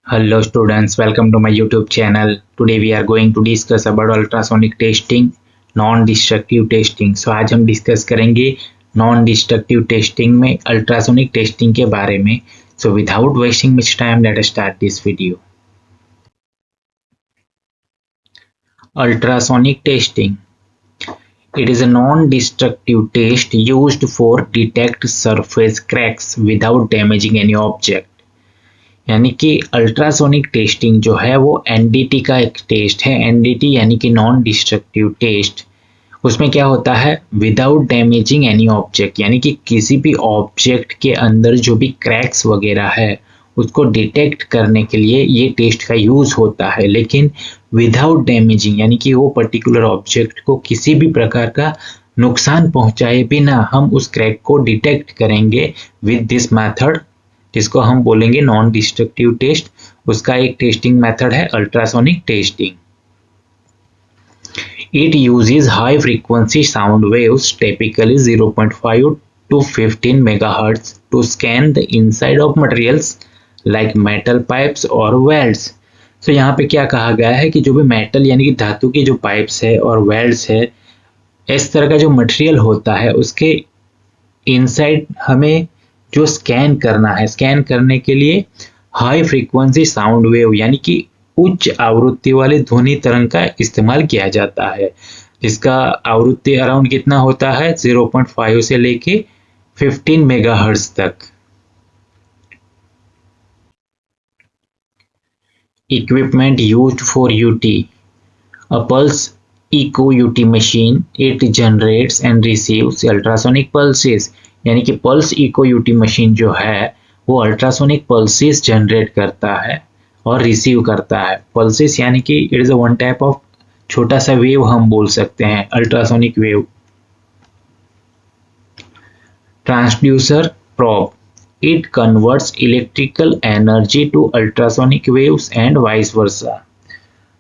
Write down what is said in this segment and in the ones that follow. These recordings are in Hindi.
Hello students, welcome to my YouTube channel. Today we are going to discuss about ultrasonic testing, non-destructive testing. So आज हम डिस्कस करेंगे non-destructive testing में ultrasonic testing के बारे में. So without wasting much time, let us start this video. Ultrasonic testing. It is a non-destructive test used for detect surface cracks without damaging any object. यानी कि अल्ट्रासोनिक टेस्टिंग जो है वो एनडीटी का एक टेस्ट है. एनडीटी यानी कि नॉन डिस्ट्रक्टिव टेस्ट. उसमें क्या होता है, विदाउट डैमेजिंग एनी ऑब्जेक्ट, यानी कि किसी भी ऑब्जेक्ट के अंदर जो भी क्रैक्स वगैरह है उसको डिटेक्ट करने के लिए ये टेस्ट का यूज़ होता है, लेकिन विदाउट डैमेजिंग, यानी कि वो पर्टिकुलर ऑब्जेक्ट को किसी भी प्रकार का नुकसान पहुंचाए बिना हम उस क्रैक को डिटेक्ट करेंगे विद दिस मेथड, जिसको हम बोलेंगे नॉन डिस्ट्रक्टिव टेस्ट. उसका एक टेस्टिंग मेथड है ultrasonic testing. It uses high frequency sound waves typically 0.5 to 15 megahertz to scan the inside of materials like metal pipes और वेल्ड्स. तो यहाँ पे क्या कहा गया है कि जो भी मेटल यानी कि धातु की जो पाइप्स है और वेल्ड्स है, इस तरह का जो मटेरियल होता है उसके इनसाइड हमें जो स्कैन करना है, स्कैन करने के लिए हाई फ्रीक्वेंसी साउंड वेव यानी कि उच्च आवृत्ति वाले ध्वनि तरंग का इस्तेमाल किया जाता है, जिसका आवृत्ति अराउंड कितना होता है, 0.5 से लेके 15 मेगाहर्ट्ज तक. Equipment used for UT. A pulse eco UT machine. It generates and receives ultrasonic pulses. यानी कि पल्स इको यूटी मशीन जो है वो अल्ट्रासोनिक पल्सेस जनरेट करता है और रिसीव करता है. पल्सेस यानी कि it is a one type of छोटा सा वेव हम बोल सकते हैं, ultrasonic wave. Transducer probe. It converts electrical energy to ultrasonic waves and vice versa.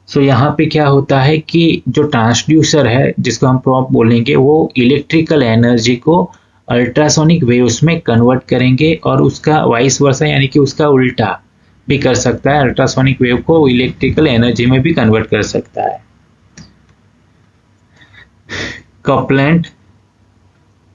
So यहाँ पे क्या होता है कि जो ट्रांसड्यूसर है जिसको हम प्रोब बोलेंगे वो इलेक्ट्रिकल एनर्जी को अल्ट्रासोनिक वेव्स में कन्वर्ट करेंगे और उसका वाइस वर्सा यानी कि उसका उल्टा भी कर सकता है, अल्ट्रासोनिक वेव को इलेक्ट्रिकल एनर्जी में भी कन्वर्ट कर सकता है. Couplant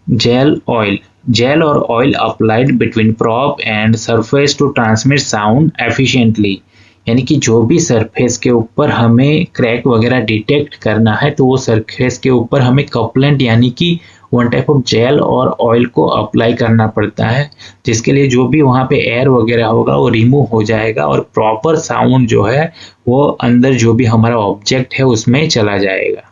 gel oil. जेल और oil applied between probe and surface to transmit sound efficiently. यानी कि जो भी सरफेस के ऊपर हमें क्रैक वगैरह डिटेक्ट करना है तो वो सरफेस के ऊपर हमें कपलेंट यानी कि वन टाइप ऑफ जेल और ऑयल को अप्लाई करना पड़ता है, जिसके लिए जो भी वहाँ पे एयर वगैरह होगा वो रिमूव हो जाएगा और प्रॉपर साउंड जो है वो अंदर जो भी हमारा ऑब्जेक्ट है उसमें चला जाएगा.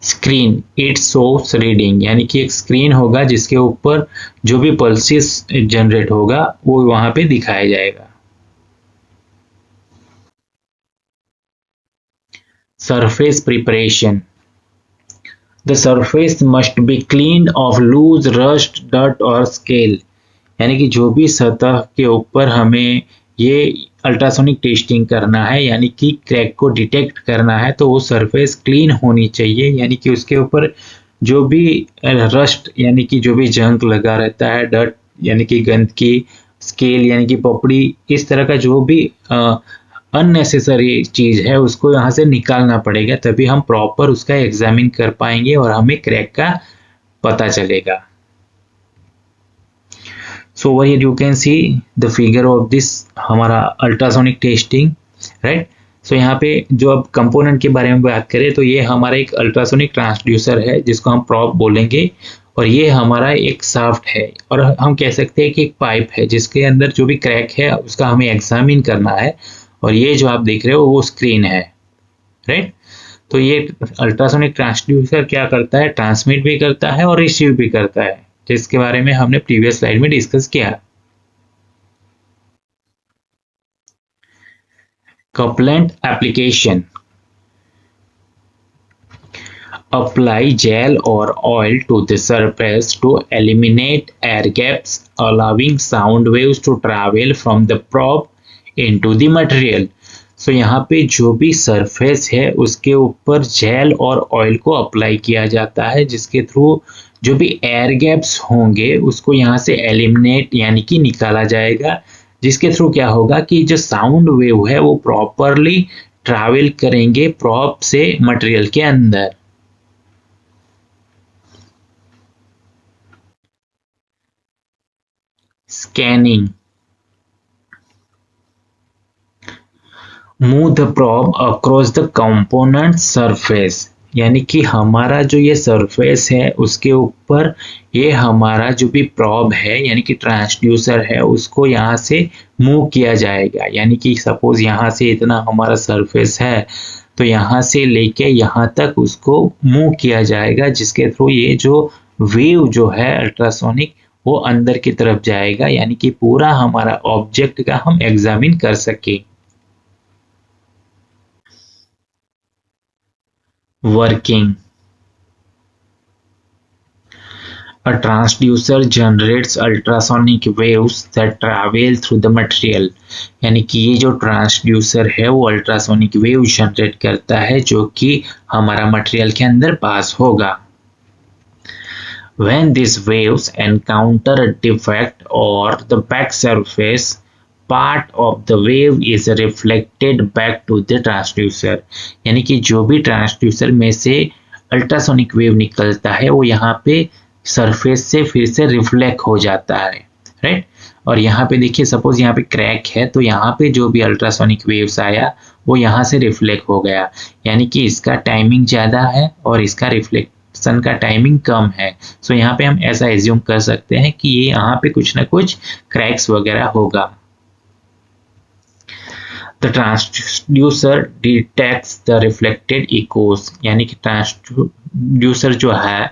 स्क्रीन. It shows reading. यानी कि एक स्क्रीन होगा जिसके ऊपर जो भी पल्सेस जनरेट होगा वो वहाँ पे दिखाया जाएगा. Surface preparation. The surface must be cleaned of loose rust, dirt or scale. यानी कि जो भी सतह के ऊपर हमें ये अल्ट्रासोनिक टेस्टिंग करना है यानी कि क्रैक को डिटेक्ट करना है तो वो सरफेस क्लीन होनी चाहिए, यानी कि उसके ऊपर जो भी रस्ट यानी कि जो भी जंक लगा रहता है, डर्ट यानी कि गंदगी, स्केल यानी कि पपड़ी, इस तरह का जो भी अननेसेसरी चीज है उसको यहाँ से निकालना पड़ेगा, तभी हम प्रॉपर उसका एग्जामिन कर पाएंगे और हमें क्रैक का पता चलेगा. So over here you can see the figure of this हमारा अल्ट्रासोनिक टेस्टिंग, राइट. सो यहाँ पे जो अब कंपोनेंट के बारे में बात करें तो ये हमारा एक अल्ट्रासोनिक ट्रांसड्यूसर है जिसको हम प्रोब बोलेंगे, और ये हमारा एक शाफ्ट है और हम कह सकते हैं कि एक पाइप है जिसके अंदर जो भी क्रैक है उसका हमें एग्जामिन करना है, और ये जो आप देख रहे हो वो स्क्रीन है, राइट. तो ये अल्ट्रासोनिक ट्रांसड्यूसर क्या करता है, ट्रांसमिट भी करता है और रिसीव भी करता है, जिसके बारे में हमने प्रीवियस स्लाइड में डिस्कस किया. Complaint application. Apply gel or oil to the surface to eliminate air gaps, allowing sound waves to travel from the probe into the material. सो यहाँ पे जो भी सरफेस है उसके ऊपर जेल और ऑयल को अप्लाई किया जाता है, जिसके थ्रू जो भी एयर गैप्स होंगे उसको यहाँ से एलिमिनेट यानी कि निकाला जाएगा, जिसके थ्रू क्या होगा कि जो साउंड वेव है वो प्रॉपरली ट्रैवल करेंगे प्रोब से मटेरियल के अंदर। Scanning, move the probe across the component surface, यानी कि हमारा जो ये सरफेस है उसके ऊपर ये हमारा जो भी प्रोब है यानी कि ट्रांसड्यूसर है उसको यहाँ से मूव किया जाएगा। यानी कि सपोज यहाँ से इतना हमारा सरफेस है तो यहाँ से लेके यहाँ तक उसको मूव किया जाएगा, जिसके थ्रू ये जो वेव जो है अल्ट्रासोनिक वो अंदर की तरफ जाएगा, यानी कि पूरा हमारा ऑब्जेक्ट का हम एग्जामिन कर सके। Working. A transducer generates ultrasonic waves that travel through the material. यानी कि ये जो ट्रांसड्यूसर है वो अल्ट्रासोनिक वेव जनरेट करता है जो कि हमारा मटेरियल के अंदर पास होगा। When these waves encounter a defect or the back surface, part of the wave is reflected back to the transducer. यानी कि जो भी ट्रांसड्यूसर में से अल्ट्रासोनिक वेव निकलता है वो यहाँ पे सरफेस से फिर से रिफ्लेक्ट हो जाता है, राइट। और यहाँ पे देखिए सपोज यहाँ पे क्रैक है तो यहाँ पे जो भी अल्ट्रासोनिक वेव्स आया वो यहाँ से रिफ्लेक्ट हो गया, यानी कि इसका टाइमिंग ज़्यादा है और इसका रिफ्लेक्शन का टाइमिंग कम है। सो यहाँ पे हम ऐसा एज्यूम कर सकते हैं कि ये यहाँ पे कुछ ना कुछ क्रैक्स वगैरह होगा। The transducer detects the reflected echoes, यानी कि ट्रांसड्यूसर जो है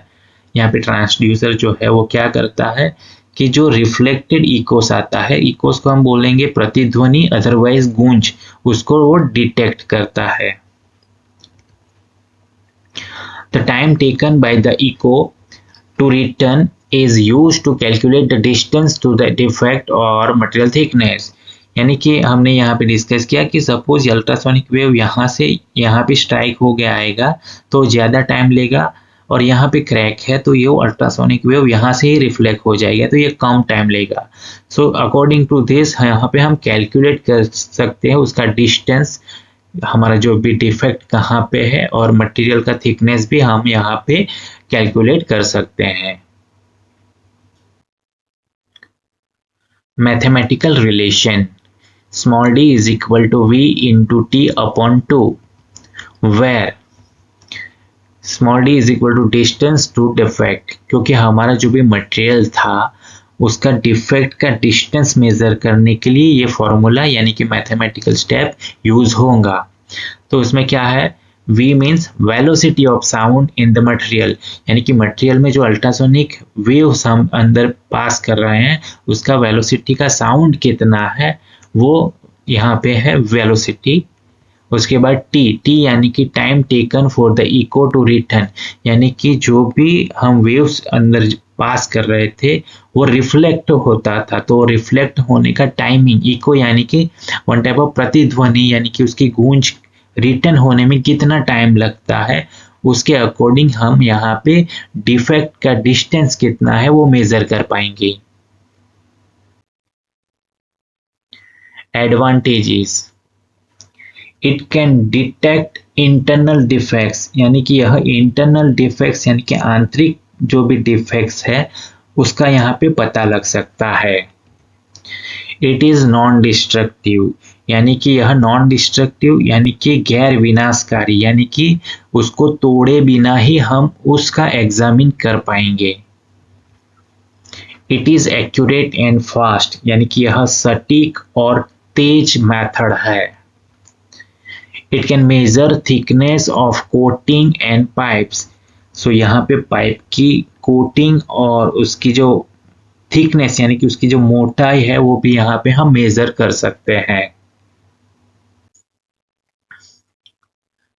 यहाँ पे ट्रांसड्यूसर जो है वो क्या करता है कि जो रिफ्लेक्टेड इकोस आता है, इकोस को हम बोलेंगे प्रतिध्वनि अदरवाइज गूंज, उसको वो डिटेक्ट करता है। The time taken by the echo to return is used to calculate the distance to the defect or material thickness. यानी कि हमने यहाँ पे डिस्कस किया कि सपोज अल्ट्रासोनिक वेव यहाँ से यहाँ पे स्ट्राइक हो गया आएगा तो ज़्यादा टाइम लेगा, और यहाँ पे क्रैक है तो ये अल्ट्रासोनिक वेव यहाँ से ही रिफ्लेक्ट हो जाएगा तो ये कम टाइम लेगा। सो अकॉर्डिंग टू दिस यहाँ पे हम कैलकुलेट कर सकते हैं उसका डिस्टेंस, हमारा जो भी डिफेक्ट कहाँ पे है, और मटेरियल का थिकनेस भी हम यहाँ पे कैलकुलेट कर सकते हैं। Mathematical relation, small d is equal to v into t upon 2, where small d is equal to distance to defect, क्योंकि हमारा जो भी मटेरियल था उसका डिफेक्ट का डिस्टेंस मेजर करने के लिए ये फॉर्मूला यानी कि मैथमेटिकल स्टेप यूज होगा। तो उसमें क्या है, v means velocity of sound in the material, यानी कि मटेरियल में जो अल्ट्रासोनिक वेव्स हम अंदर पास कर रहे हैं उसका वेलोसिटी का साउंड कितना है वो यहाँ पे है वेलोसिटी। उसके बाद टी यानी कि time taken for the echo to return, यानी कि जो भी हम वेव्स अंदर पास कर रहे थे वो रिफ्लेक्ट होता था तो रिफ्लेक्ट होने का टाइमिंग, इको यानी कि वन टाइप ऑफ प्रतिध्वनि यानी कि उसकी गूंज रिटर्न होने में कितना टाइम लगता है, उसके अकॉर्डिंग हम यहाँ पे डिफेक्ट का डिस्टेंस कितना है वो मेजर कर पाएंगे। Advantages, it can detect internal defects, यानी कि यह इंटरनल डिफेक्ट्स यानी कि आंतरिक जो भी डिफेक्ट्स है उसका यहाँ पे पता लग सकता है। इट इज नॉन डिस्ट्रक्टिव, यानी कि यह नॉन डिस्ट्रक्टिव यानी कि गैर विनाशकारी, यानी कि उसको तोड़े बिना ही हम उसका एग्जामिन कर पाएंगे। It is accurate and fast, यानी कि यह सटीक और तेज मेथड है। It can measure thickness of coating and pipes, so यहाँ पे पाइप की कोटिंग और उसकी जो थिकनेस यानी कि उसकी जो मोटाई है वो भी यहाँ पे हम मेजर कर सकते हैं।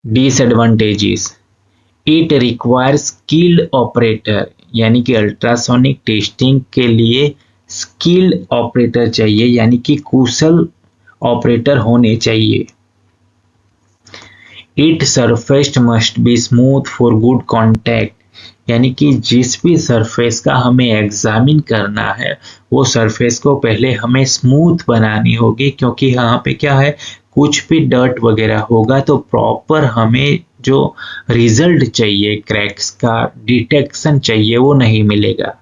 Disadvantages, it requires skilled operator, यानी कि अल्ट्रासोनिक टेस्टिंग के लिए स्किल्ड ऑपरेटर चाहिए, यानी कि कुशल ऑपरेटर होने चाहिए। It surface must be smooth for good contact, यानी कि जिस भी सरफेस का हमें एग्जामिन करना है वो सरफेस को पहले हमें स्मूथ बनानी होगी, क्योंकि यहाँ पे क्या है, कुछ भी डर्ट वगैरह होगा तो प्रॉपर हमें जो रिजल्ट चाहिए, क्रैक्स का डिटेक्शन चाहिए, वो नहीं मिलेगा।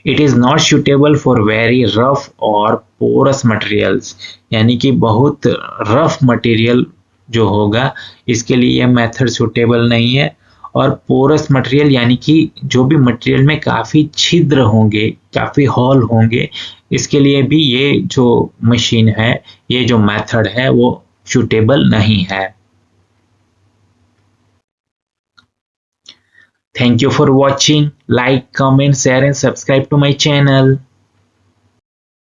It is not suitable for very rough और पोरस मटेरियल्स, यानी कि बहुत रफ मटेरियल जो होगा इसके लिए यह मेथड सुटेबल नहीं है। और पोरस मटेरियल यानी कि जो भी मटेरियल में काफ़ी छिद्र होंगे, काफ़ी हॉल होंगे, इसके लिए भी ये जो मशीन है, ये जो मेथड है वो सुटेबल नहीं है। Thank you for watching. Like, comment, share and subscribe to my channel.